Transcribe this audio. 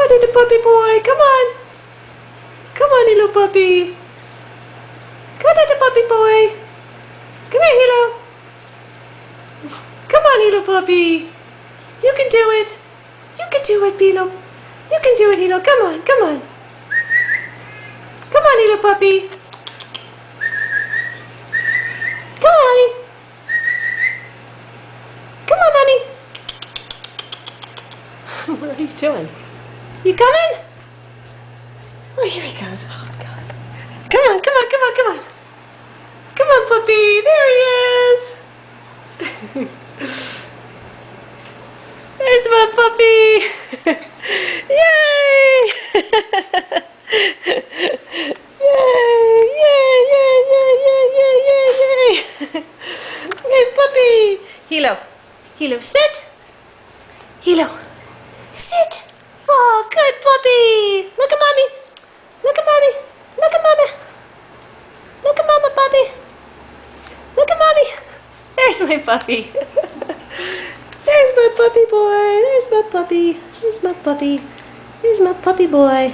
on, little puppy boy. Come on. Come on, little puppy. Come on, little puppy boy. Come here, Hilo. Come on, little puppy. You can do it. You can do it, Hilo. You can do it, Hilo. Come on, come on. Come on, little puppy. Come on, honey. Come on, honey. What are you doing? You coming? Oh, here he comes. Oh, God. Come on, come on, come on, come on. Come on, puppy. There he is. There's my puppy. Yay! Yay! Yay! Yay! Yay! Yay! Yay! Yay! Hey, puppy. Hilo. Hilo, sit. Hilo. Sit. Oh, good puppy. Look at mommy. Look at mommy. Look at mama. Look at mama, puppy. Look at mommy. There's my puppy. There's my puppy boy. There's my puppy. There's my puppy. There's my puppy boy.